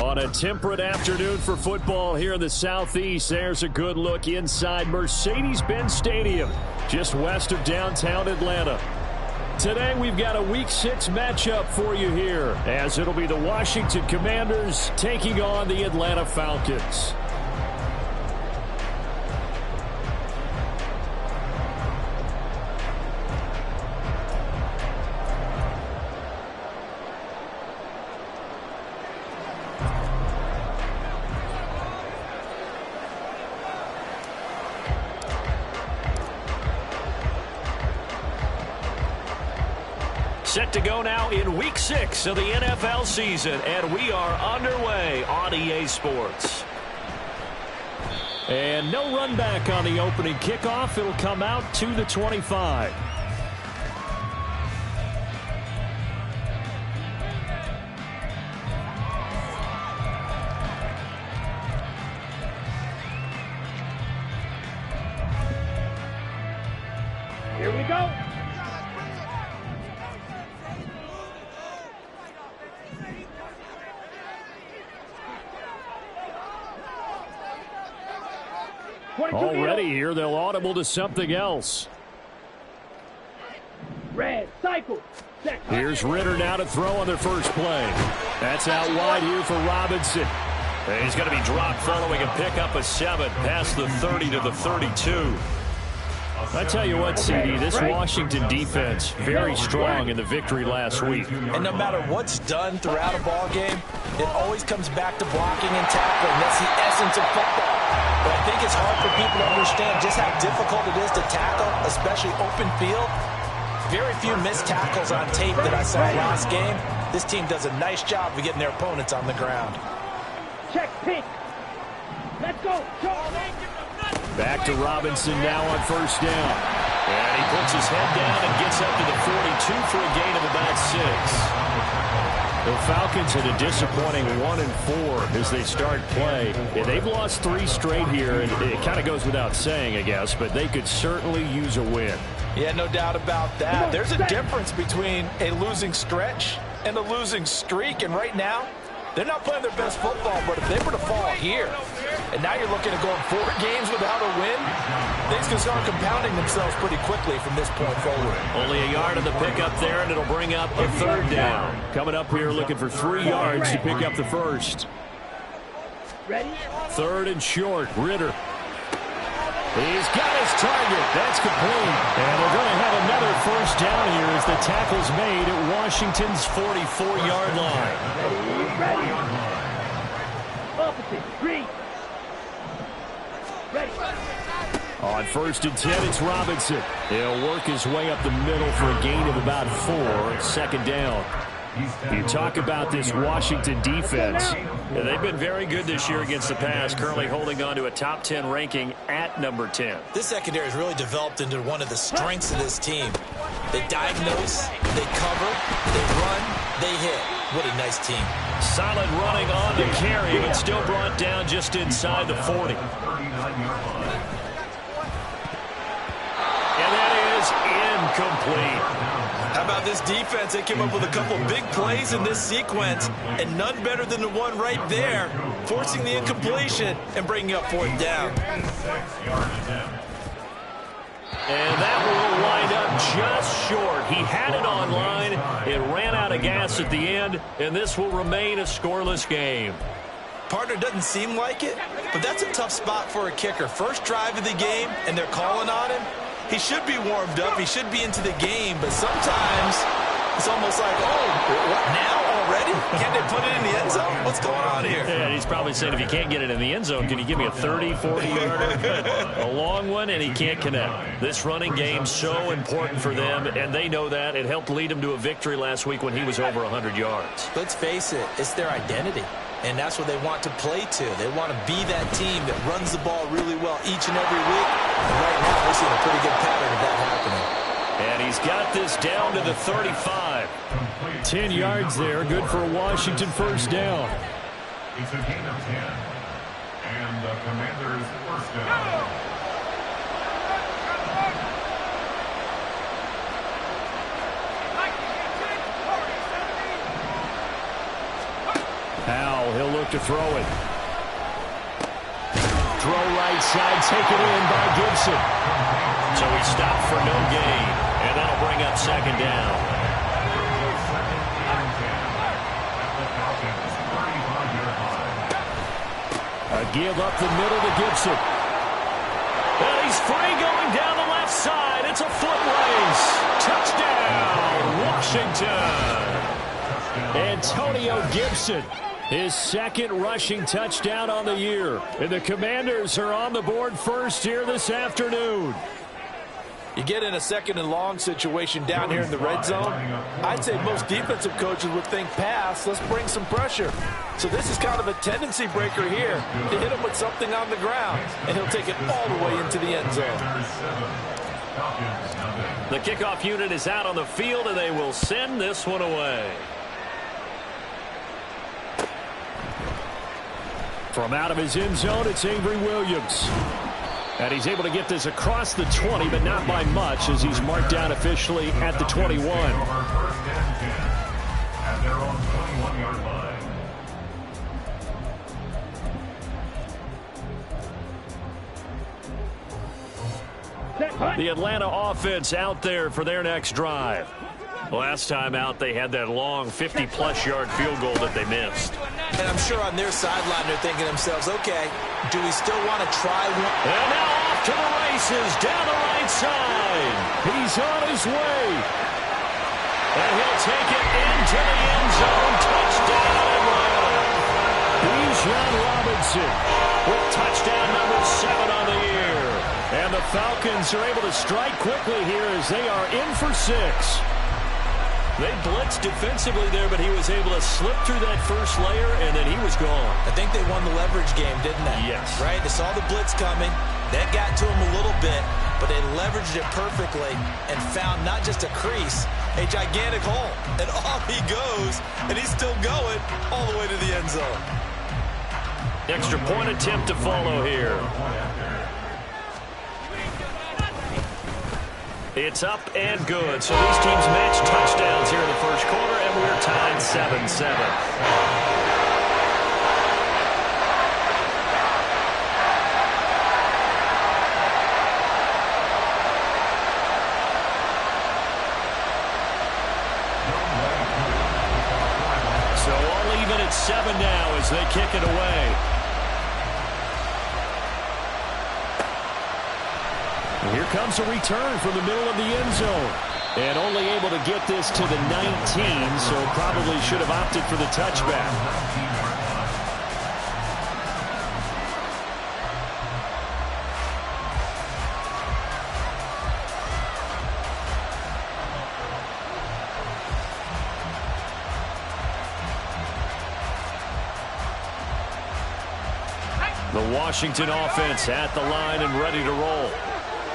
On a temperate afternoon for football here in the Southeast, there's a good look inside Mercedes-Benz Stadium, just west of downtown Atlanta. Today we've got a Week 6 matchup for you here, as it'll be the Washington Commanders taking on the Atlanta Falcons. Set to go now in Week 6 of the NFL season, and we are underway on EA Sports. And no run back on the opening kickoff. It'll come out to the 25. Here we go. Already here, they'll audible to something else. Red, cycle. Here's Ritter now to throw on their first play. That's out wide here for Robinson. And he's going to be dropped following a pickup of 7 past the 30 to the 32. I tell you what, CD, this Washington defense, very strong in the victory last week. And no matter what's done throughout a ball game, it always comes back to blocking and tackling. That's the essence of football. But I think it's hard for people to understand just how difficult it is to tackle, especially open field. Very few missed tackles on tape that I saw last game. This team does a nice job of getting their opponents on the ground. Check pink. Let's go. Back to Robinson now on first down. And he puts his head down and gets up to the 42 for a gain of about 6. The Falcons had a disappointing 1-4 as they start play. Yeah, they've lost 3 straight here, and it kind of goes without saying, I guess, but they could certainly use a win. Yeah, no doubt about that. There's a difference between a losing stretch and a losing streak, and right now, they're not playing their best football, but if they were to fall here, and now you're looking at going 4 games without a win, things can start compounding themselves pretty quickly from this point forward. Only a yard on the pickup there, and it'll bring up a 3rd down. Coming up here looking for 3 yards to pick up the first. Ready? 3rd and short, Ritter. He's got his target. That's complete. And they're going to have another first down here as the tackle's made at Washington's 44-yard line. Ready. Opposite. Green. Ready. On 1st and 10, it's Robinson. He'll work his way up the middle for a gain of about 4. 2nd down. You talk about this Washington defense. Yeah, they've been very good this year against the pass, currently holding on to a top 10 ranking at number 10. This secondary has really developed into one of the strengths of this team. They diagnose, they cover, they run, they hit. What a nice team. Solid running on the carry, but still brought down just inside the 40. And that is incomplete. How about this defense? They came up with a couple big plays in this sequence, and none better than the one right there, forcing the incompletion and bringing up 4th down. And that will wind up just short. He had it on line. It ran out of gas at the end, and this will remain a scoreless game. Partner, doesn't seem like it, but that's a tough spot for a kicker. First drive of the game, and they're calling on him. He should be warmed up. He should be into the game. But sometimes it's almost like, oh, what now already? Can't they put it in the end zone? What's going on here? Yeah, he's probably saying, if you can't get it in the end zone, can you give me a 30, 40-yarder? A long one, and he can't connect. This running game so important for them, and they know that. It helped lead him to a victory last week when he was over 100 yards. Let's face it, it's their identity. And that's what they want to play to. They want to be that team that runs the ball really well each and every week. And right now, we're seeing a pretty good pattern of that happening. And he's got this down to the 35. 10 yards there, good for a Washington first down. It's a gain of 10. And the Commanders' first down. he'll look to throw it. Throw right side, taken in by Gibson. So he stopped for no gain, and that'll bring up second down. A give up the middle to Gibson. And he's free going down the left side. It's a foot race. Touchdown, Washington. Antonio Gibson, his second rushing touchdown on the year. And the Commanders are on the board first here this afternoon. You get in a second and long situation down here in the red zone. I'd say most defensive coaches would think pass, let's bring some pressure. So this is kind of a tendency breaker here to hit him with something on the ground, and he'll take it all the way into the end zone. The kickoff unit is out on the field, and they will send this one away. From out of his end zone, it's Avery Williams. And he's able to get this across the 20, but not by much, as he's marked down officially at the 21. At their own 21-yard line. The Atlanta offense out there for their next drive. Last time out, they had that long 50-plus yard field goal that they missed. And I'm sure on their sideline they're thinking to themselves, okay, do we still want to try one? And now off to the races down the right side. He's on his way. And he'll take it into the end zone. Touchdown, Atlanta. Bijan Robinson with touchdown number 7 on the year. And the Falcons are able to strike quickly here as they are in for 6. They blitzed defensively there, but he was able to slip through that first layer, and then he was gone. I think they won the leverage game, didn't they? Yes. Right? They saw the blitz coming. That got to him a little bit, but they leveraged it perfectly and found not just a crease, a gigantic hole. And off he goes, and he's still going all the way to the end zone. Extra point attempt to follow here. It's up and good. So these teams match touchdowns here in the first quarter, and we're tied 7-7. So all even at 7 now as they kick it away. Here comes a return from the middle of the end zone. And only able to get this to the 19, so probably should have opted for the touchback. The Washington offense at the line and ready to roll.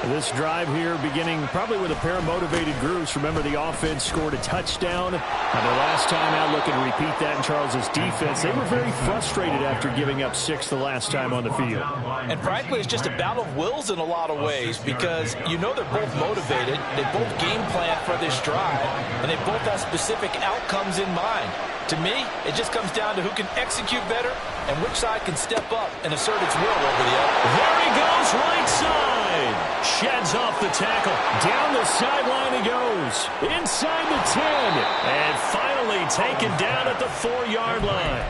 This drive here beginning probably with a pair of motivated groups. Remember, the offense scored a touchdown. And the last time out, looking to repeat that in Charles's defense. They were very frustrated after giving up 6 the last time on the field. And frankly, it's just a battle of wills in a lot of ways, because you know they're both motivated. They both game plan for this drive, and they both have specific outcomes in mind. To me, it just comes down to who can execute better and which side can step up and assert its will over the other. There he goes, right side. Sheds off the tackle. Down the sideline he goes. Inside the 10. And finally taken down at the 4-yard line.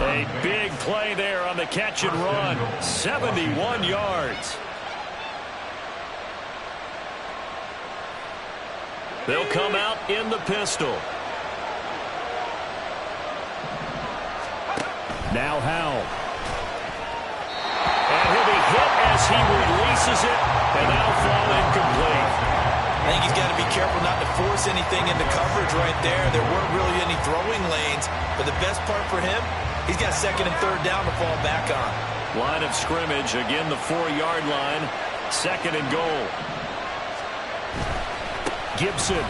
A big play there on the catch and run. 71 yards. They'll come out in the pistol. Now Howell. And he'll be hit as he releases it, and that'll fall incomplete. I think he's got to be careful not to force anything into coverage right there. There weren't really any throwing lanes, but the best part for him, he's got 2nd and 3rd down to fall back on. Line of scrimmage, again the 4-yard line, 2nd and goal. Gibson.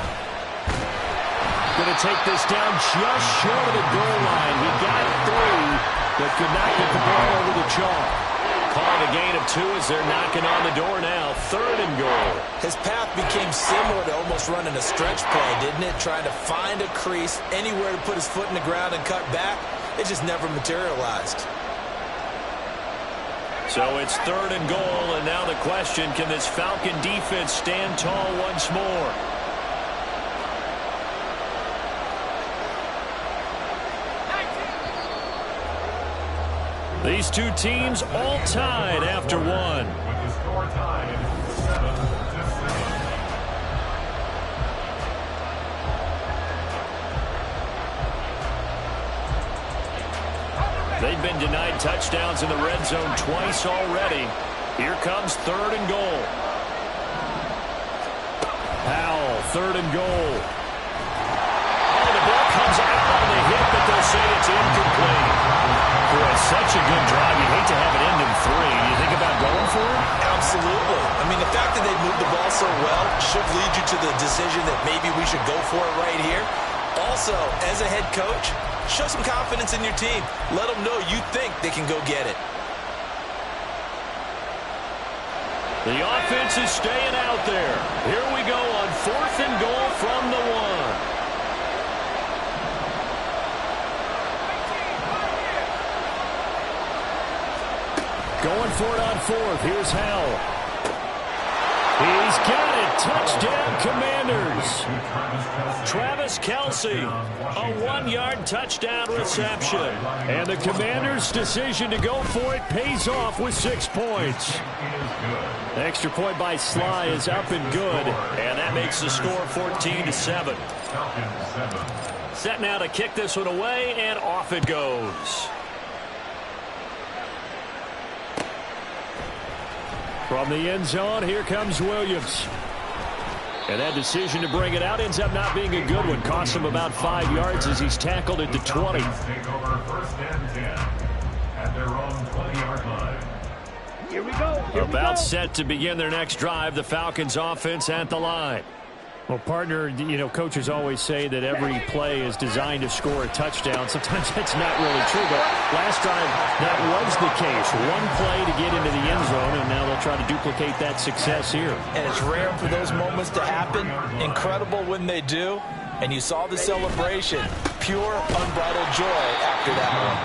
Going to take this down just short of the goal line. He got through, but could not get the ball over the chalk. Calling a gain of 2 as they're knocking on the door now. 3rd and goal. His path became similar to almost running a stretch play, didn't it? Trying to find a crease, anywhere to put his foot in the ground and cut back. it just never materialized. So it's 3rd and goal, and now the question, can this Falcon defense stand tall once more? These two teams all tied after one. With the score tied 7-7. They've been denied touchdowns in the red zone twice already. Here comes 3rd and goal. Powell, 3rd and goal. Oh, the ball comes out on the hit, but they'll say it's incomplete. Boy, such a good drive. You'd hate to have it end in 3. Do you think about going for it? Absolutely. I mean, the fact that they moved the ball so well should lead you to the decision that maybe we should go for it right here. Also, as a head coach, show some confidence in your team. Let them know you think they can go get it. The offense is staying out there. Here we go on 4th and goal from the 1. Going for it on 4th. Here's Howell. He's got it. Touchdown, Commanders. Travis Kelce, a 1-yard touchdown reception. And the Commanders' decision to go for it pays off with 6 points. Extra point by Sly is up and good. And that makes the score 14-7. Set now to kick this one away, and off it goes. From the end zone, here comes Williams. And that decision to bring it out ends up not being a good one. Cost him about 5 yards as he's tackled at the 20. Take over 1st and 10 at their own 20-yard line. Here we go. About set to begin their next drive, the Falcons offense at the line. Well, partner, you know, coaches always say that every play is designed to score a touchdown. Sometimes that's not really true, but last drive, that was the case. One play to get into the end zone, and now they'll try to duplicate that success here. And it's rare for those moments to happen. Incredible when they do. And you saw the celebration. Pure, unbridled joy after that one.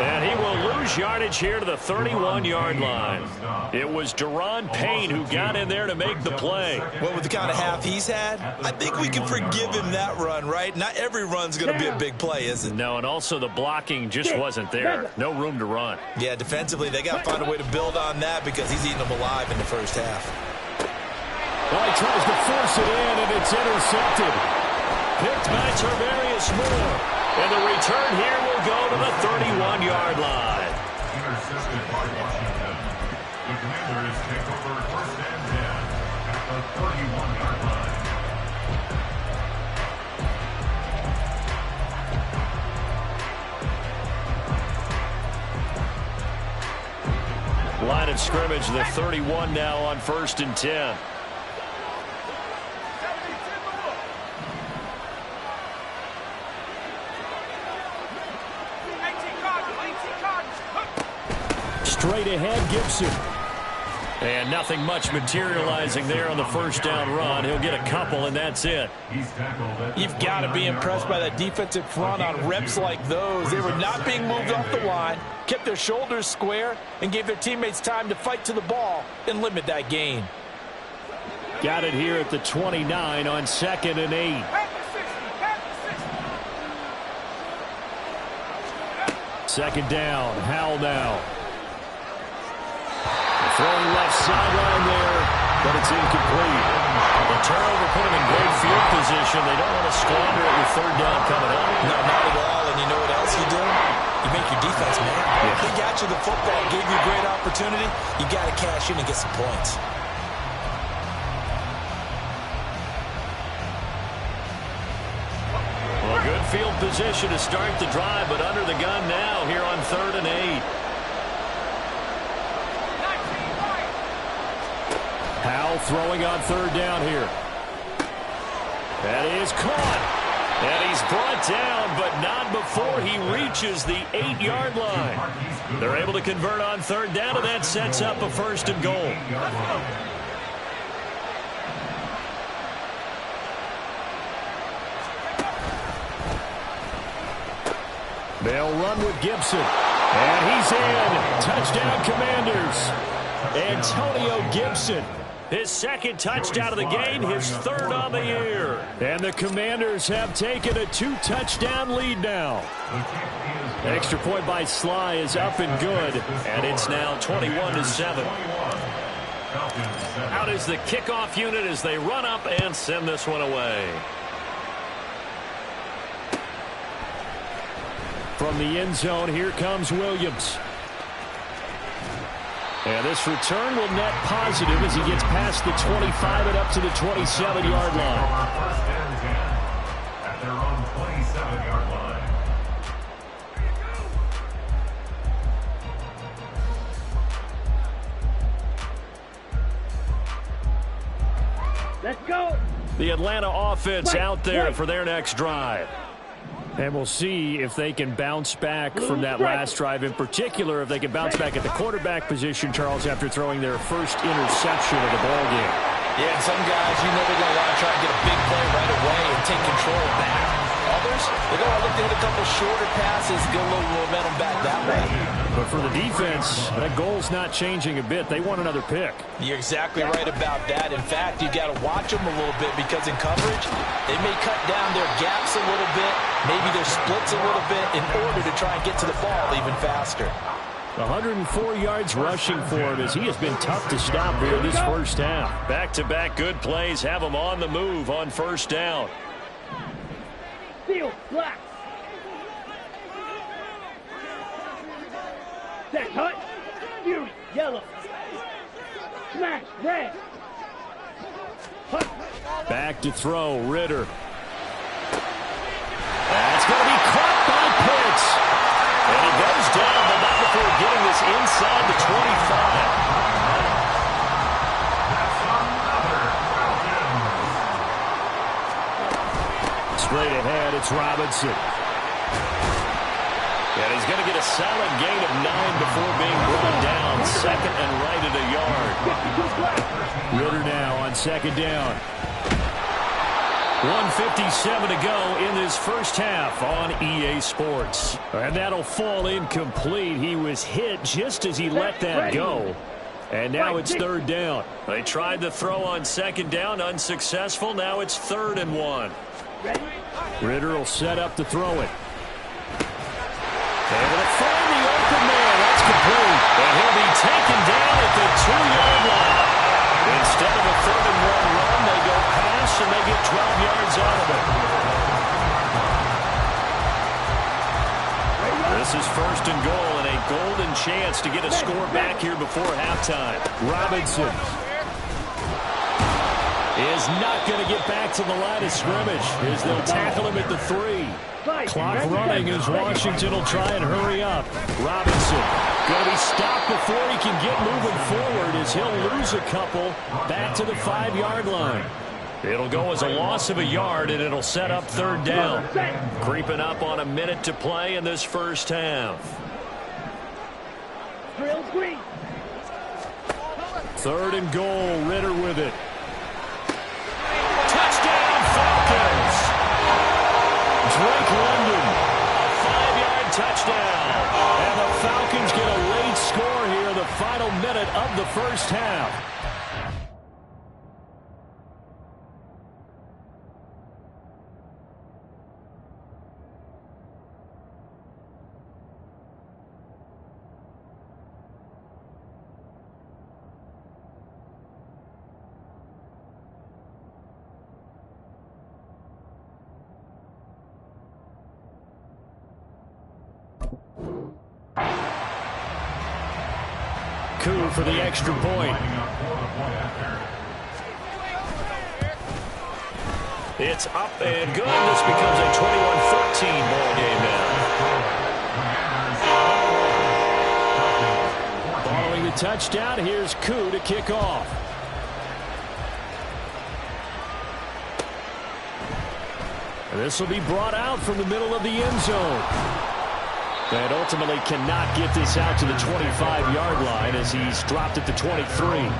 And he will lose yardage here to the 31-yard line. It was Daron Payne who got in there to make the play. Well, with the kind of half he's had, I think we can forgive him that run, right? Not every run's going to be a big play, is it? No, and also the blocking just wasn't there. No room to run. Yeah, defensively, they got to find a way to build on that because he's eating them alive in the first half. Well, he tries to force it in, and it's intercepted. Picked by Tarvarius Moore. And the return here will go to the 31-yard line. Intercepted by Washington. The Commanders take over 1st and 10 at the 31-yard line. Line of scrimmage, the 31 now on 1st and 10. Straight ahead, Gibson. And nothing much materializing there on the first down run. He'll get a couple, and that's it. You've got to be impressed by that defensive front on reps like those. They were not being moved off the line, kept their shoulders square, and gave their teammates time to fight to the ball and limit that gain. Got it here at the 29 on 2nd and 8. Second down, Howell now. Throwing left sideline there, but it's incomplete. The turnover put him in great field position. They don't want to squander it with 3rd down coming up. No, not at all. And you know what else you do? You make your defense mad. Yeah. They got you the football, gave you a great opportunity. You got to cash in and get some points. Well, good field position to start the drive, but under the gun now here on 3rd and 8. Howell throwing on 3rd down here. That is caught. And he's brought down, but not before he reaches the 8-yard line. They're able to convert on 3rd down, and that sets up a 1st and goal. They'll run with Gibson. And he's in. Touchdown, Commanders. Antonio Gibson. His second touchdown of the game, his third on the year. And the Commanders have taken a 2-touchdown lead now. Extra point by Sly is up and good. And it's now 21-7. Out is the kickoff unit as they run up and send this one away. From the end zone, here comes Williams. And this return will net positive as he gets past the 25 and up to the 27-yard line. First and 10 at their own 27-yard line. Let's go. The Atlanta offense out there for their next drive. And we'll see if they can bounce back from that last drive. In particular, if they can bounce back at the quarterback position, Charles, after throwing their first interception of the ballgame. Yeah, and some guys, you know they're going to want to try and get a big play right away and take control back. Others, they're going to look to hit a couple shorter passes, get a little momentum back that way. But for the defense, that goal's not changing a bit. They want another pick. You're exactly right about that. In fact, you got to watch them a little bit because in coverage, they may cut down their gaps a little bit, maybe their splits a little bit in order to try and get to the ball even faster. 104 yards rushing for him as he has been tough to stop here this first half. Back-to-back good plays have him on the move on first down. Steel, black. Set, hut. Fury, yellow. Smash, red. Hut. Back to throw, Ritter. That's going to be caught by Pitts. And he goes down, but not before getting this inside the 25. Straight ahead, it's Robinson. And he's going to get a solid gain of 9 before being brought down. Second and right at a yard. Ritter now on second down. 1:57 to go in this first half on EA Sports. And that'll fall incomplete. He was hit just as he let that go. And now it's third down. They tried the throw on second down, unsuccessful. Now it's 3rd and 1. Ritter will set up to throw it. Able to find the open man. That's complete. And he'll be taken down at the 2-yard line. Instead of a 3rd and 1 run, they go pass and they get 12 yards out of it. This is 1st and goal and a golden chance to get a score back here before halftime. Robinson is not going to get back to the line of scrimmage as they'll tackle him at the 3. Clock running as Washington will try and hurry up. Robinson going to be stopped before he can get moving forward as he'll lose a couple back to the 5-yard line. It'll go as a loss of a yard, and it'll set up 3rd down. Creeping up on a minute to play in this first half. 3rd and goal, Ritter with it. Touchdown, Falcons! Drake London, a 5-yard touchdown. And the Falcons get a late score here in the final minute of the first half. Coup for the extra point. It's up and good. This becomes a 21-14 ball game now. Following the touchdown, here's Coup to kick off. And this will be brought out from the middle of the end zone. And ultimately cannot get this out to the 25-yard line as he's dropped at the 23.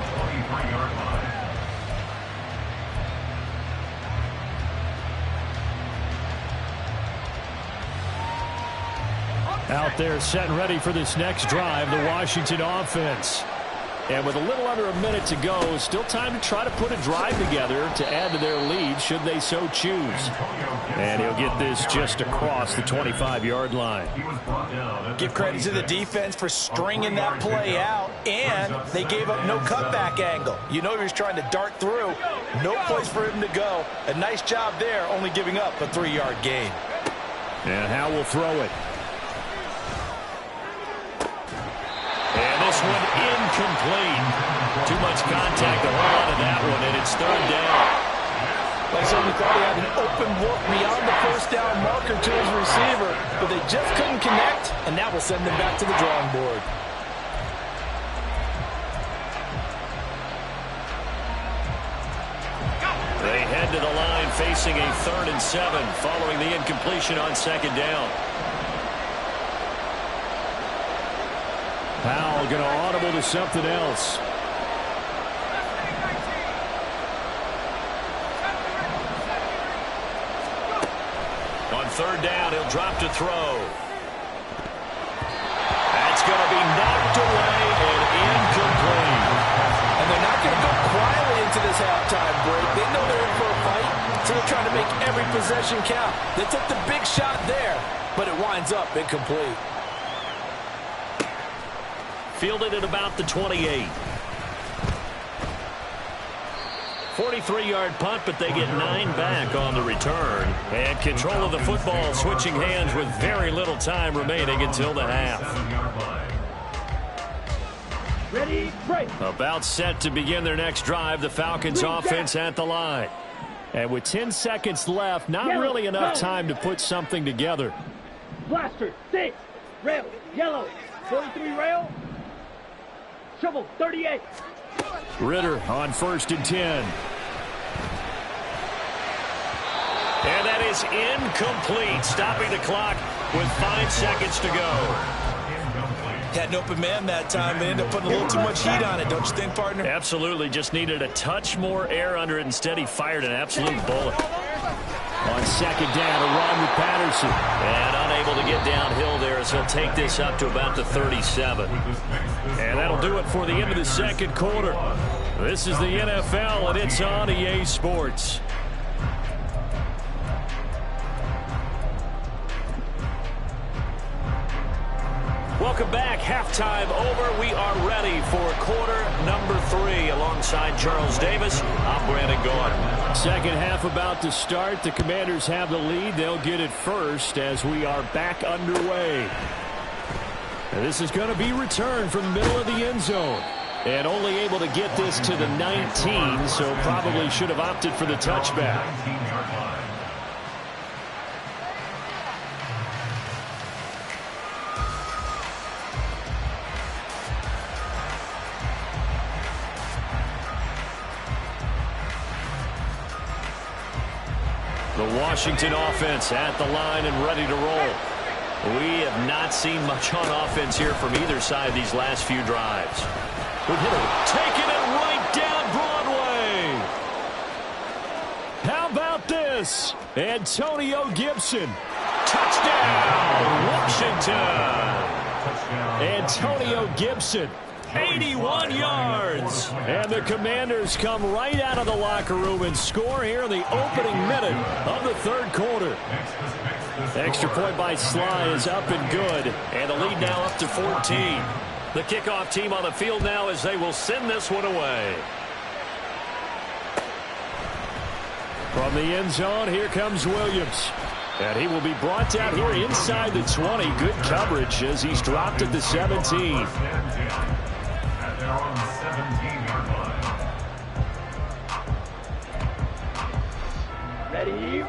Out there set and ready for this next drive, the Washington offense. And with a little under a minute to go, still time to try to put a drive together to add to their lead should they so choose. And he'll get this just across the 25-yard line. Give credit to the defense for stringing that play out, and they gave up no cutback angle. You know he was trying to dart through. No place for him to go. A nice job there, only giving up a 3-yard gain. And Howe will throw it. And this one incomplete. Too much contact to hold on to that one, and it's 3rd down. Like somebody thought he had an open look beyond the first down marker to his receiver, but they just couldn't connect, and that will send them back to the drawing board. They head to the line facing a 3rd and 7 following the incompletion on 2nd down. Powell going to audible to something else. On 3rd down, he'll drop to throw. That's going to be knocked away and incomplete. And they're not going to go quietly into this halftime break. They know they're in for a fight, so they're trying to make every possession count. They took the big shot there, but it winds up incomplete. Fielded at about the 28. 43-yard punt, but they get 9 back on the return. And control of the football switching hands with very little time remaining until the half. Ready, break. About set to begin their next drive, the Falcons offense at the line. And with 10 seconds left, not really enough time to put something together. Blaster, 6. Rail, yellow. 43 rail. Shovel, 38. Ritter on 1st and 10. And that is incomplete, stopping the clock with 5 seconds to go. Had an open man that time. They ended up putting a little too much heat on it, don't you think, partner? Absolutely. Just needed a touch more air under it. Instead, he fired an absolute bullet. On 2nd down, a run with Patterson. And unable to get downhill there as he'll take this up to about the 37. And that'll do it for the end of the 2nd quarter. This is the NFL, and it's on EA Sports. Welcome back. Halftime over. We are ready for quarter number 3. Alongside Charles Davis, I'm Brandon Gordon. 2nd half about to start. The Commanders have the lead. They'll get it first as we are back underway. And this is going to be returned from the middle of the end zone. And only able to get this to the 19, so probably should have opted for the touchback. The Washington offense at the line and ready to roll. We have not seen much on offense here from either side these last few drives. Good hitter, taking it right down Broadway. How about this? Antonio Gibson. Touchdown, Washington. Antonio Gibson. 81 yards. And the Commanders come right out of the locker room and score here in the opening minute of the 3rd quarter. Extra point by Sly is up and good. And the lead now up to 14. The kickoff team on the field now as they will send this one away. From the end zone, here comes Williams. And he will be brought down here inside the 20. Good coverage as he's dropped at the 17.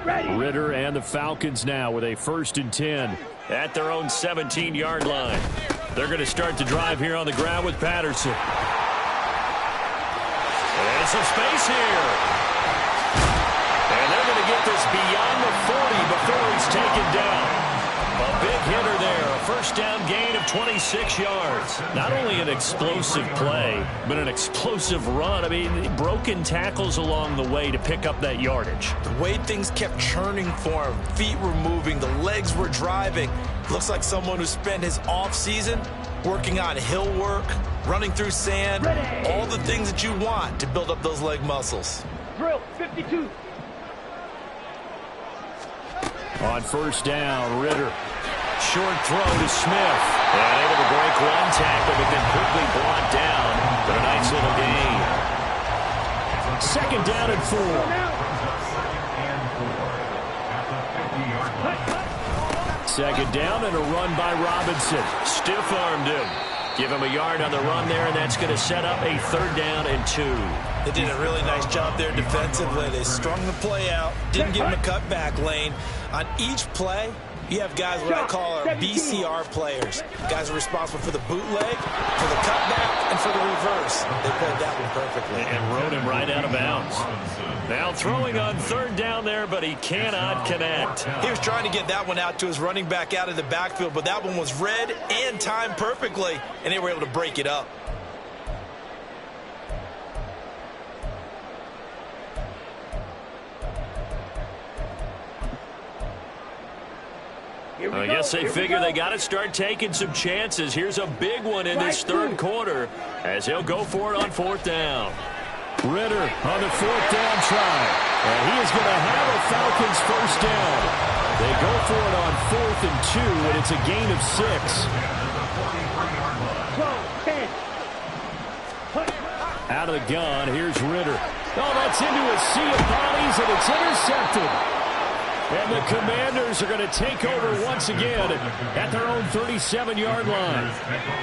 Ready. Ritter and the Falcons now with a 1st and 10 at their own 17-yard line. They're going to start the drive here on the ground with Patterson. And some space here. And they're going to get this beyond the 40 before he's taken down. A big hitter there. A 1st down gain of 26 yards. Not only an explosive play, but an explosive run. I mean, broken tackles along the way to pick up that yardage. The way things kept churning for him, feet were moving, the legs were driving. Looks like someone who spent his off-season working on hill work, running through sand, all the things that you want to build up those leg muscles. Drill, 52. On first down, Ritter. Short throw to Smith. And able to break one tackle, but then quickly brought down for a nice little gain. Second down and 4. Second down and a run by Robinson. Stiff-armed him. Give him a yard on the run there, and that's going to set up a third down and 2. They did a really nice job there defensively. They strung the play out, didn't give him a cutback lane. On each play, you have guys what I call our BCR players. Guys are responsible for the bootleg, for the cutback, and for the reverse. They played that one perfectly. And rode him right out of bounds. Now throwing on third down there, but he cannot connect. He was trying to get that one out to his running back out of the backfield, but that one was read and timed perfectly, and they were able to break it up. I guess they figure they got to start taking some chances. Here's a big one in this third quarter as he'll go for it on fourth down. Ritter on the fourth down try. And he is going to have a Falcons first down. They go for it on 4th and 2, and it's a gain of 6. Out of the gun, here's Ritter. Oh, that's into a sea of bodies, and it's intercepted. And the Commanders are going to take over once again at their own 37-yard line.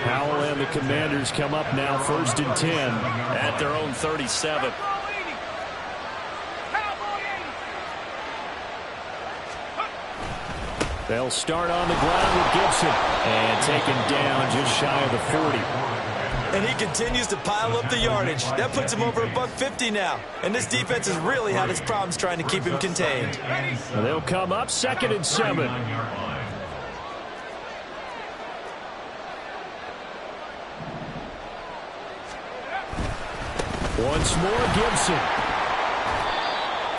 Howell and the Commanders come up now 1st and 10 at their own 37. They'll start on the ground with Gibson and taken down just shy of the 40. And he continues to pile up the yardage. That puts him over $150 now. And this defense has really had its problems trying to keep him contained. And they'll come up 2nd and 7. Once more, Gibson.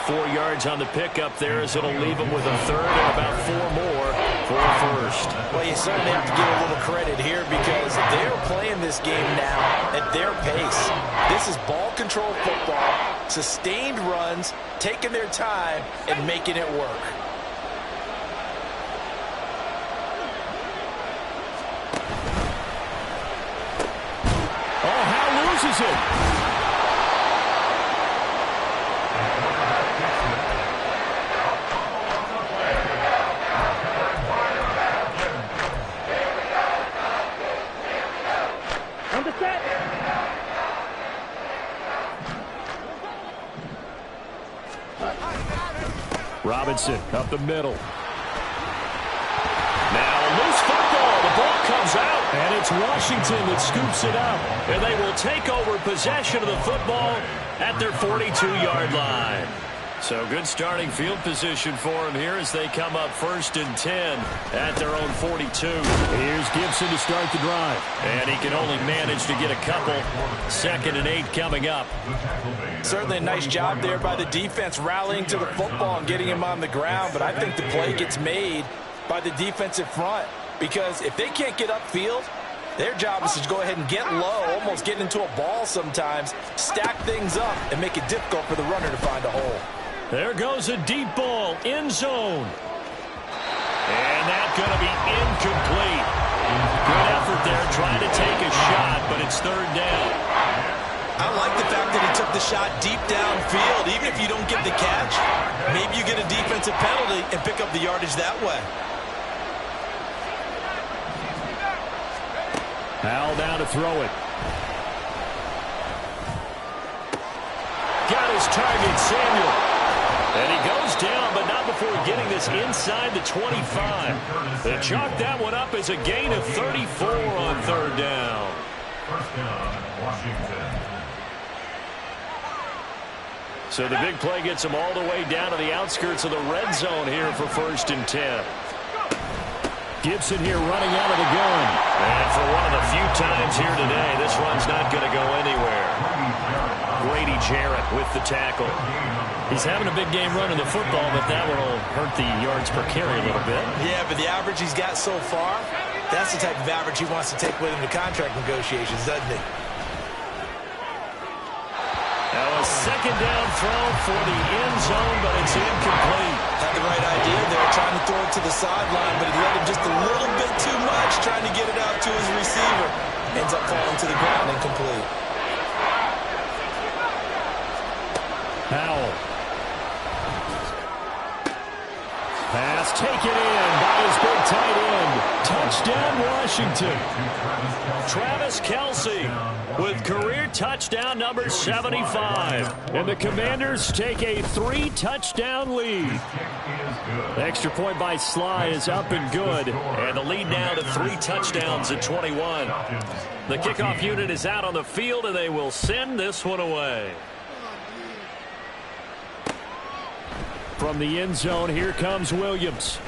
4 yards on the pickup there as it'll leave him with a third and about 4 more for a first. Well, you certainly have to give a little credit here because they're playing this game now at their pace. This is ball control football, sustained runs, taking their time, and making it work. Oh, Howe loses it. Robinson up the middle. Now a loose football. The ball comes out, and it's Washington that scoops it up. And they will take over possession of the football at their 42-yard line. So good starting field position for them here as they come up 1st and 10 at their own 42. Here's Gibson to start the drive. And he can only manage to get a couple. 2nd and 8 coming up. Certainly a nice job there by the defense rallying to the football and getting him on the ground. But I think the play gets made by the defensive front because if they can't get upfield, their job is to go ahead and get low, almost get into a ball sometimes, stack things up, and make it difficult for the runner to find a hole. There goes a deep ball, end zone. And that's going to be incomplete. Good effort there, trying to take a shot, but it's 3rd down. I like the fact that he took the shot deep downfield. Even if you don't get the catch, maybe you get a defensive penalty and pick up the yardage that way. Howell down to throw it. Got his target, Samuel. And he goes down, but not before getting this inside the 25. They chalk that one up as a gain of 34 on 3rd down. First down, Washington. So the big play gets them all the way down to the outskirts of the red zone here for 1st and 10. Gibson here running out of the gun. And for one of the few times here today, this run's not going to go anywhere. Grady Jarrett with the tackle. He's having a big game running the football, but that one will hurt the yards per carry a little bit. Yeah, but the average he's got so far, that's the type of average he wants to take with him to contract negotiations, doesn't he? Now a second down throw for the end zone, but it's incomplete. Had the right idea there, trying to throw it to the sideline, but he let him just a little bit too much, trying to get it out to his receiver. Ends up falling to the ground, incomplete. Howell. Pass taken in by his big tight end. Touchdown, Washington. Travis Kelce with career touchdown number 75. And the Commanders take a 3-touchdown lead. The extra point by Sly is up and good. And the lead now to 3 touchdowns at 21. The kickoff unit is out on the field, and they will send this one away. From the end zone, here comes Williams.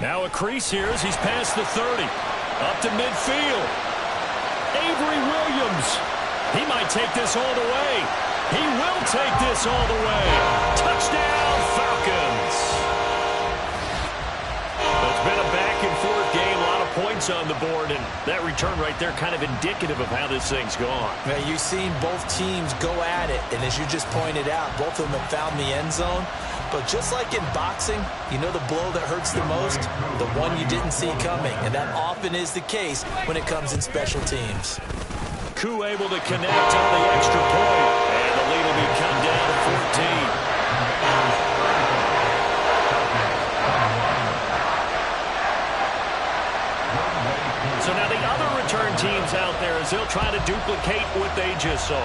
Now a crease here as he's past the 30. Up to midfield. Avery Williams. He might take this all the way. He will take this all the way. Touchdown, Falcons. It's been a back-and-forth game. A lot of points on the board, and that return right there kind of indicative of how this thing's gone. Now, you've seen both teams go at it, and as you just pointed out, both of them have found the end zone. But just like in boxing, you know the blow that hurts the most? The one you didn't see coming, and that often is the case when it comes in special teams. Koo able to connect on the extra point, and the lead will be cut down to 14. So now the other return teams out there as they'll try to duplicate what they just saw.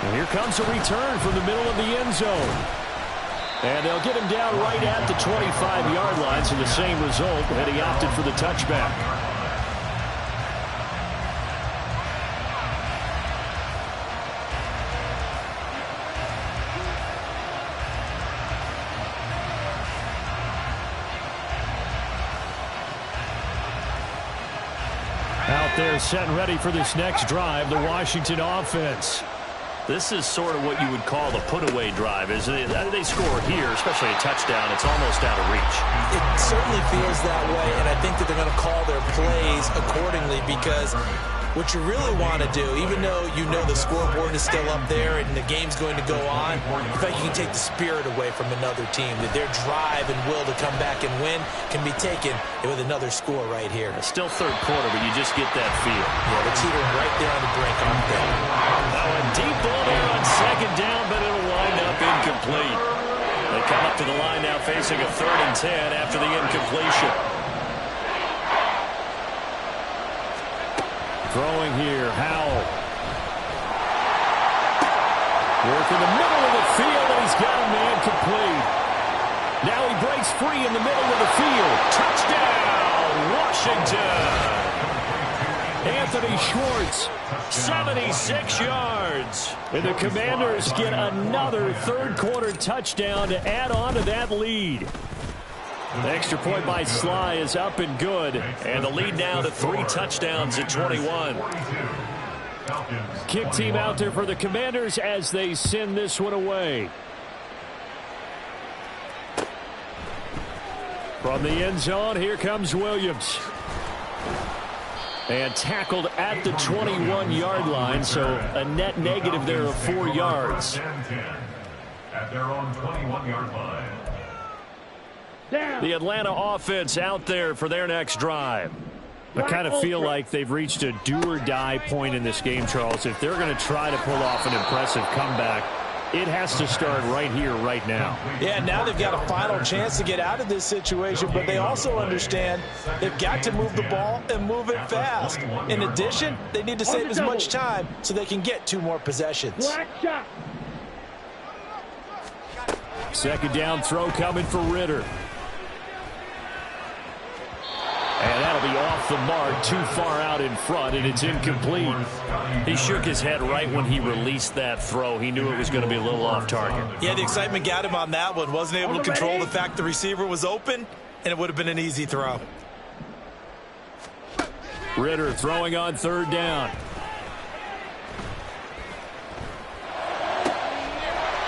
And here comes a return from the middle of the end zone. And they'll get him down right at the 25-yard line, so the same result, and he opted for the touchback. Out there set and ready for this next drive, the Washington offense. This is sort of what you would call the put-away drive, isn't it? They score here, especially a touchdown. It's almost out of reach. It certainly feels that way, and I think that they're going to call their plays accordingly because what you really want to do, even though you know the scoreboard is still up there and the game's going to go on, in fact, you can take the spirit away from another team. That their drive and will to come back and win can be taken with another score right here. It's still third quarter, but you just get that feel. Yeah, they're teetering right there on the brink, aren't they? Now a deep ball there on second down, but it'll wind up incomplete. They come up to the line now facing a 3rd and 10 after the incompletion. Throwing here, Howell. Work in the middle of the field, and he's got a man complete. Now he breaks free in the middle of the field. Touchdown, Washington! Anthony Schwartz, 76 yards. And the Commanders get another third-quarter touchdown to add on to that lead. The extra point by Sly is up and good. And the lead now to 3 touchdowns at 21. Kick team out there for the Commanders as they send this one away. From the end zone, here comes Williams. And tackled at the 21-yard line, so a net negative there of 4 yards. At their own 21-yard line. The Atlanta offense out there for their next drive. I kind of feel like they've reached a do-or-die point in this game, Charles. If they're going to try to pull off an impressive comeback, it has to start right here, right now. Yeah, now they've got a final chance to get out of this situation, but they also understand they've got to move the ball and move it fast. In addition, they need to save as much time so they can get 2 more possessions. Second down throw coming for Ritter. And that'll be off the mark, too far out in front, and it's incomplete. He shook his head right when he released that throw. He knew it was going to be a little off target. Yeah, the excitement got him on that one. Wasn't able to control the fact the receiver was open, and it would have been an easy throw. Ritter throwing on third down.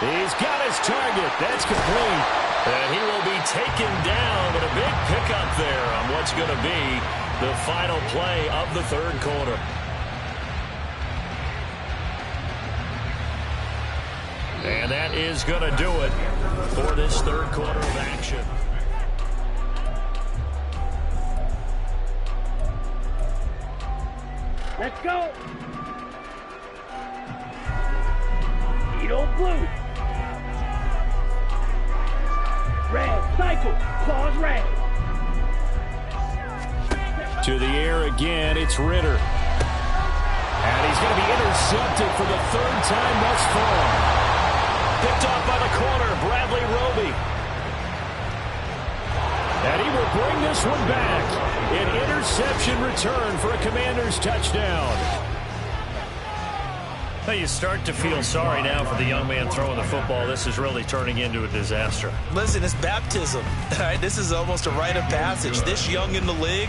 He's got his target. That's complete. And he will be taken down, but a big pickup there on what's going to be the final play of the third quarter. And that is going to do it for this third quarter of action. Let's go. Edo blue. Red, cycle, claws red. To the air again, it's Ritter. And he's going to be intercepted for the third time thus far. Picked off by the corner, Bradley Roby. And he will bring this one back. An interception return for a Commanders touchdown. Well, you start to feel sorry now for the young man throwing the football. This is really turning into a disaster. Listen, it's baptism. All right, this is almost a rite of passage. This young in the league,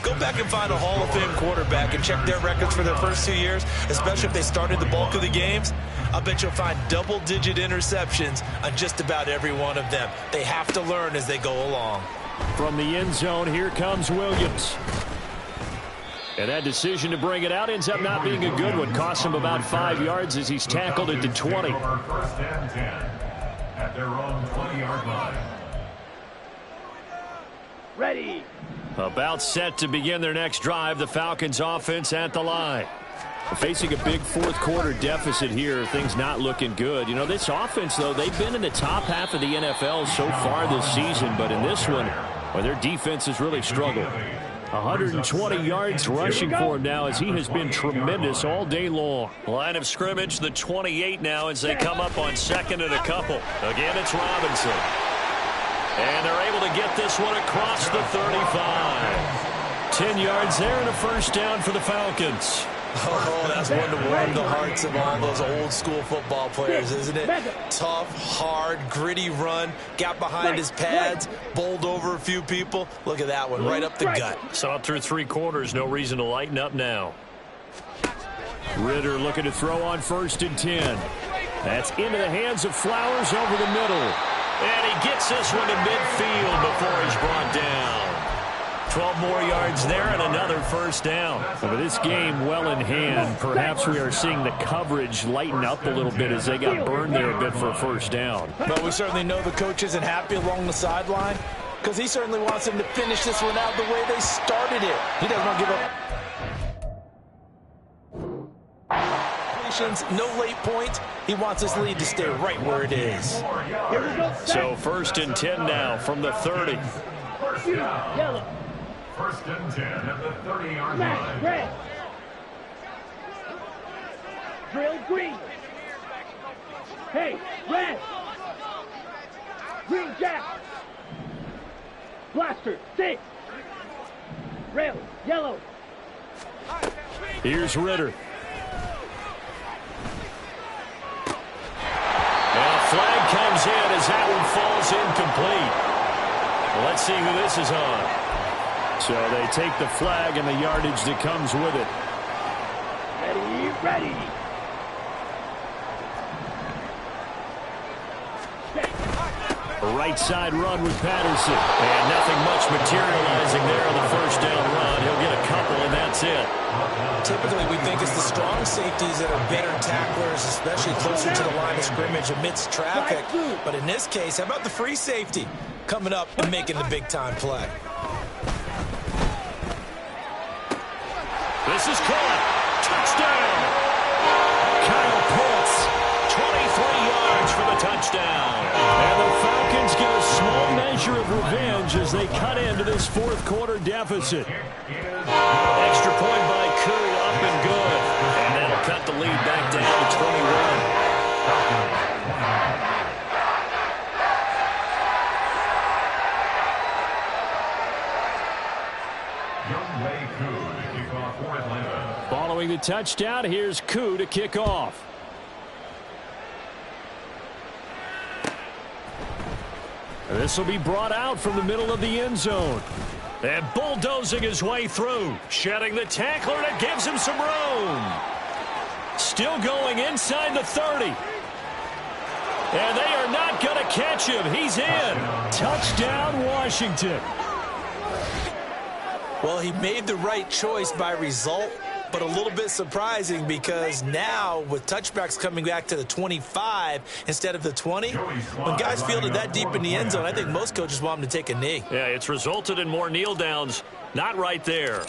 go back and find a Hall of Fame quarterback and check their records for their first 2 years, especially if they started the bulk of the games. I bet you'll find double-digit interceptions on just about every one of them. They have to learn as they go along. From the end zone, here comes Williams. And that decision to bring it out ends up not being a good one. Costs him about 5 yards as he's tackled at the 20. First and 10 at their own 20-yard line. Ready. About set to begin their next drive, the Falcons offense at the line. Facing a big fourth quarter deficit here, things not looking good. You know, this offense, though, they've been in the top half of the NFL so far this season, but in this one, well, their defense has really struggled. 120 yards rushing for him now as he has been tremendous all day long. Line of scrimmage, the 28 now as they come up on second and a couple. Again, it's Robinson. And they're able to get this one across the 35. 10 yards there and a first down for the Falcons. Oh, that's one to warm the hearts of all those old school football players, isn't it? Tough, hard, gritty run, got behind his pads, bowled over a few people. Look at that one, right up the gut. Saw it through 3 quarters, no reason to lighten up now. Ritter looking to throw on first and 10. That's into the hands of Flowers over the middle. And he gets this one to midfield before he's brought down. 12 more yards there and another first down. With this game well in hand, perhaps we are seeing the coverage lighten up a little bit as they got burned there a bit for a first down. But we certainly know the coach isn't happy along the sideline because he certainly wants them to finish this one out the way they started it. He doesn't want to give up. Patience, no late point. He wants his lead to stay right where it is. So first and 10 now from the 30. Yellow. First and 10 at the 30-yard line. Red. Drill green. Hey, red. Green jack. Blaster, 6. Rail, yellow. Here's Ritter. And a flag comes in as that one falls incomplete. Well, let's see who this is on. So they take the flag and the yardage that comes with it. Ready. A right side run with Patterson. And nothing much materializing there on the first down run. He'll get a couple, and that's it. Typically, we think it's the strong safeties that are better tacklers, especially closer to the line of scrimmage amidst traffic. But in this case, how about the free safety coming up and making the big-time play? This is caught. Touchdown. Kyle Pitts, 23 yards for the touchdown. And the Falcons get a small measure of revenge as they cut into this fourth quarter deficit. Extra point by Curry, up and good. And that'll cut the lead back down to 21. Following the touchdown, here's Koo to kick off. This will be brought out from the middle of the end zone. And bulldozing his way through. Shedding the tackler, and it gives him some room. Still going inside the 30. And they are not going to catch him. He's in. Touchdown, Washington. Well, he made the right choice by result, but a little bit surprising because now with touchbacks coming back to the 25 instead of the 20, when guys fielded that deep in the end zone, I think most coaches want them to take a knee. Yeah, it's resulted in more kneel downs. Not right there.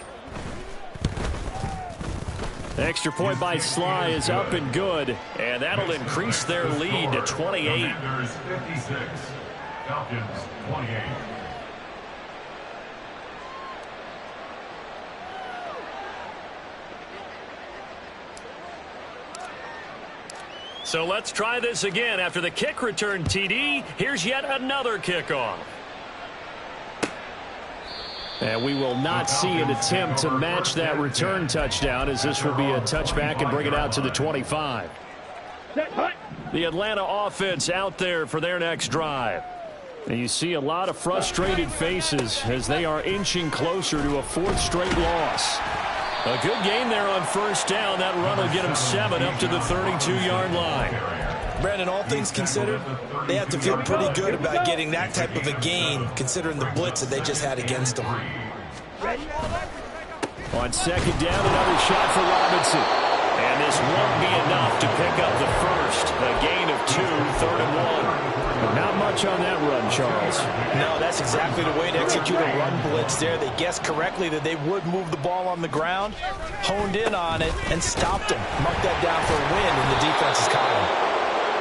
Extra point by Sly is up and good, and that'll increase their lead to 28. Commanders 56, Falcons 28. So let's try this again. After the kick return TD, here's yet another kickoff. And we will not see an attempt to match that return touchdown, as this will be a touchback and bring it out to the 25. The Atlanta offense out there for their next drive. And you see a lot of frustrated faces as they are inching closer to a fourth straight loss. A good game there on first down. That run will get them 7 up to the 32-yard line. Brandon, all things considered, they have to feel pretty good about getting that type of a gain, considering the blitz that they just had against them. On second down, another shot for Robinson. And this won't be enough to pick up the first. A gain of 2, 3rd and 1. Not much on that run, Charles. No, that's exactly the way to execute a run blitz there. They guessed correctly that they would move the ball on the ground, honed in on it, and stopped them. Marked that down for a win in the defense's column.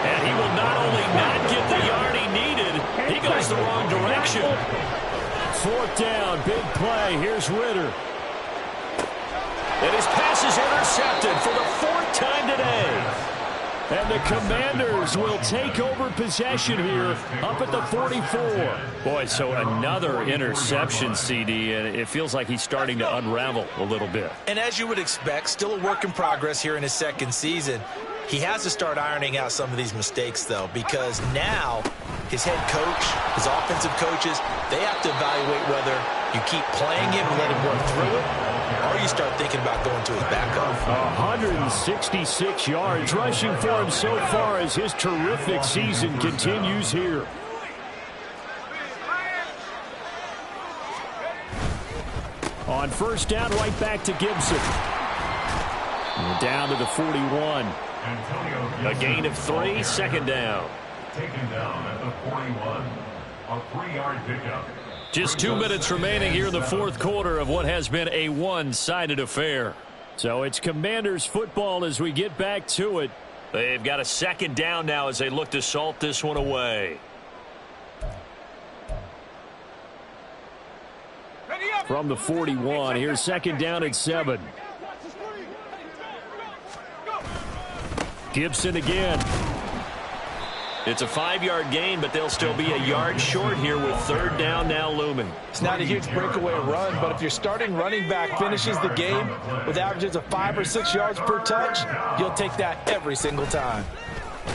And he will not only not get the yard he needed, he goes the wrong direction. 4th down, big play. Here's Ritter. And his pass is intercepted for the 4th time today. And the Commanders will take over possession here up at the 44. Boy, so another interception, CD, and it feels like he's starting to unravel a little bit. And as you would expect, still a work in progress here in his second season. He has to start ironing out some of these mistakes, though, because now his head coach, his offensive coaches, they have to evaluate whether you keep playing him and let him work through it, or you start thinking about going to his backup. 166 yards rushing for him so far as his terrific season continues here. On first down, right back to Gibson. And down to the 41. A gain of 3, second down. Taken down at the 41. A 3-yard pickup. Just 2 minutes remaining here in the fourth quarter of what has been a one-sided affair. So it's Commanders football as we get back to it. They've got a second down now as they look to salt this one away. From the 41, here's second down at 7. Gibson again. It's a 5-yard gain, but they'll still be a yard short here with 3rd down now looming. It's not a huge breakaway run, but if your starting running back finishes the game with averages of 5 or 6 yards per touch, you'll take that every single time.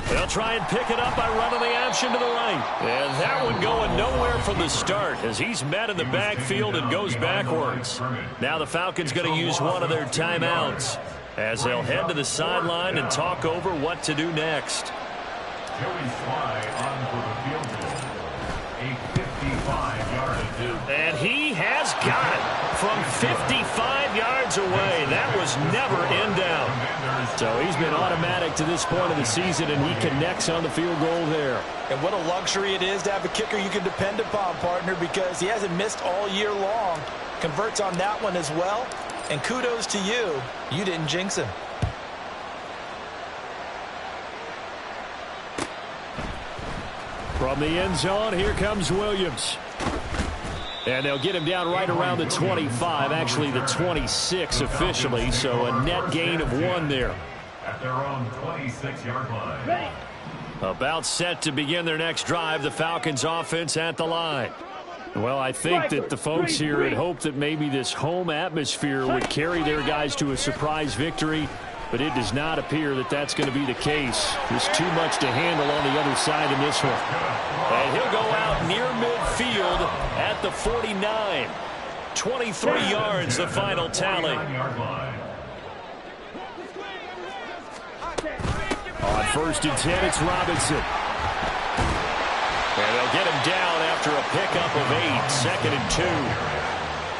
They'll try and pick it up by running the option to the right. And that one going nowhere from the start as he's met in the backfield and goes backwards. Now the Falcons going to use one of their timeouts as they'll head to the sideline and talk over what to do next. Joey Sly on for the field goal. A 55-yard. And he has got it from 55 yards away. That was never in doubt. So he's been automatic to this point of the season, and he connects on the field goal there. And what a luxury it is to have a kicker you can depend upon, partner, because he hasn't missed all year long. Converts on that one as well. And kudos to you. You didn't jinx him. From the end zone, here comes Williams. And they'll get him down right around the 25, actually the 26 officially, so a net gain of 1 there. At their own 26-yard line. About set to begin their next drive, the Falcons offense at the line. Well, I think that the folks here had hoped that maybe this home atmosphere would carry their guys to a surprise victory, but it does not appear that that's going to be the case. There's too much to handle on the other side in this one. And he'll go out near midfield at the 49. 23 yards, the final tally. On 1st and 10, it's Robinson. And they'll get him down after a pickup of 8, 2nd and 2.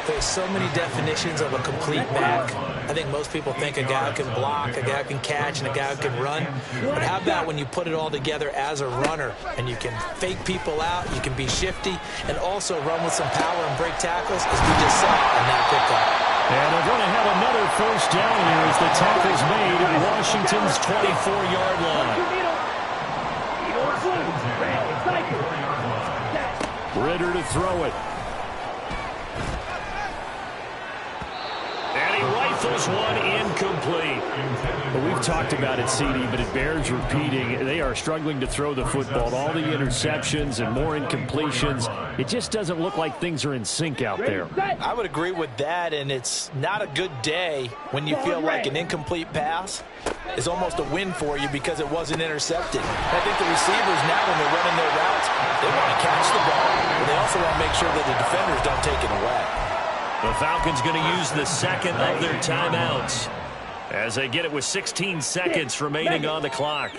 There's so many definitions of a complete back. I think most people think a guy who can block, a guy who can catch, and a guy who can run. But how about when you put it all together as a runner, and you can fake people out, you can be shifty, and also run with some power and break tackles, as we just saw on that pickup. And they're going to have another 1st down here as the tackle's made at Washington's 24-yard line. Ritter to throw it. And he rifles one incomplete. Well, we've talked about it, CD, but it bears repeating. They are struggling to throw the football. All the interceptions and more incompletions. It just doesn't look like things are in sync out there. I would agree with that, and it's not a good day when you feel like an incomplete pass is almost a win for you because it wasn't intercepted. I think the receivers now, when they're running their routes, they want to catch the ball, but they also want to make sure that the defenders don't take it away. The Falcons going to use the second of their timeouts as they get it with 16 seconds remaining on the clock.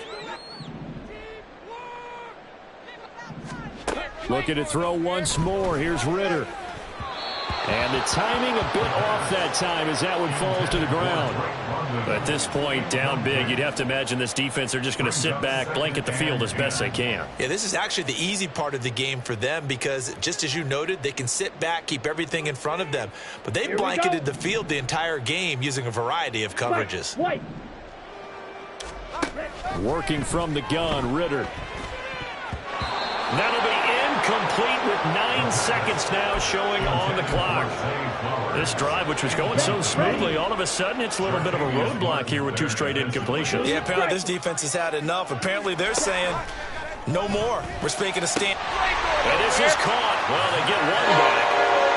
Looking to throw once more. Here's Ritter. And the timing a bit off that time as that one falls to the ground. At this point, down big, you'd have to imagine this defense are just going to sit back, blanket the field as best they can. Yeah, this is actually the easy part of the game for them because, just as you noted, they can sit back, keep everything in front of them. But they blanketed the field the entire game using a variety of coverages. Working from the gun, Ritter. That'll be incomplete with 9 seconds now showing on the clock. This drive, which was going so smoothly, all of a sudden it's a little bit of a roadblock here with 2 straight incompletions. Yeah, apparently this defense has had enough. Apparently they're saying no more. We're making a stand. And this is caught. Well, they get one back.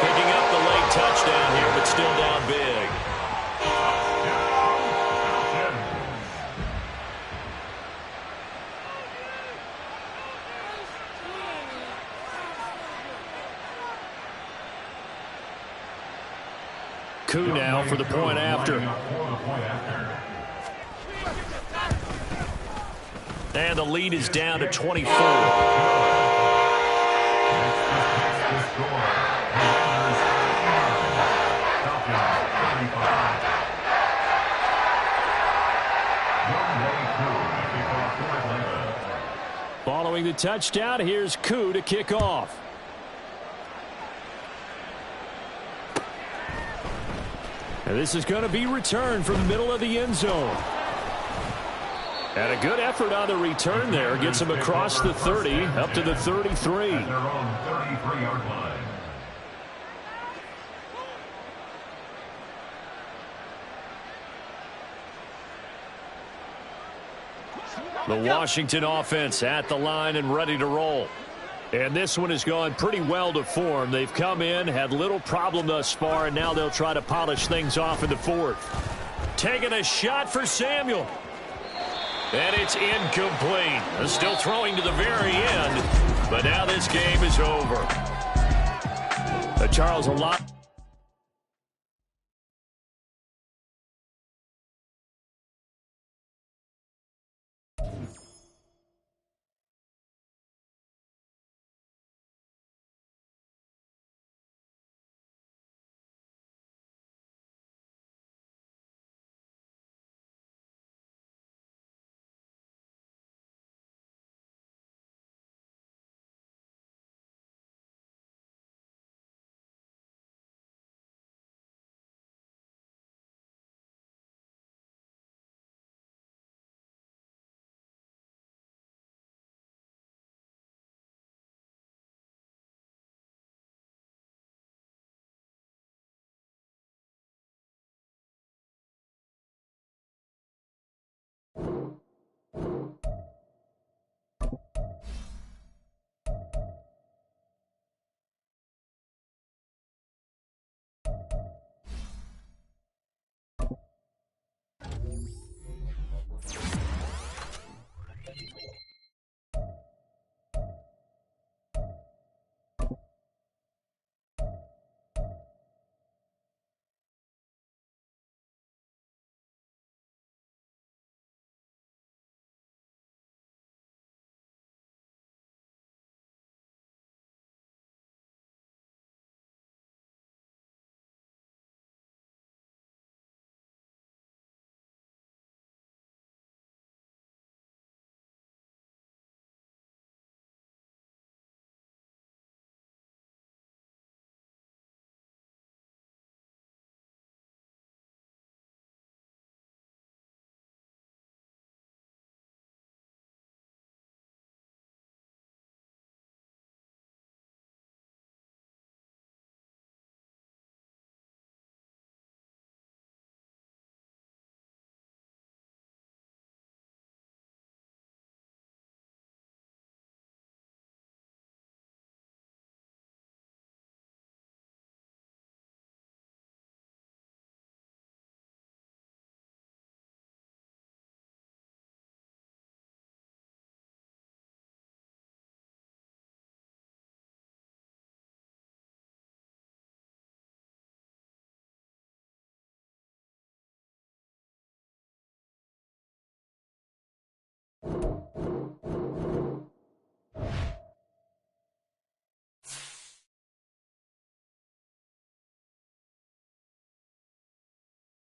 Picking up the late touchdown here, but still down big. Coup now for the point after. And the lead is down to 24. Following the touchdown, here's Coup to kick off. And this is going to be returned from the middle of the end zone. And a good effort on the return there. Gets him across the 30, up to the 33. At their own 33-yard line. The Washington offense at the line and ready to roll. And this one has gone pretty well to form. They've come in, had little problem thus far, and now they'll try to polish things off in the 4th. Taking a shot for Samuel. And it's incomplete. Still throwing to the very end, but now this game is over. Charles, a lot.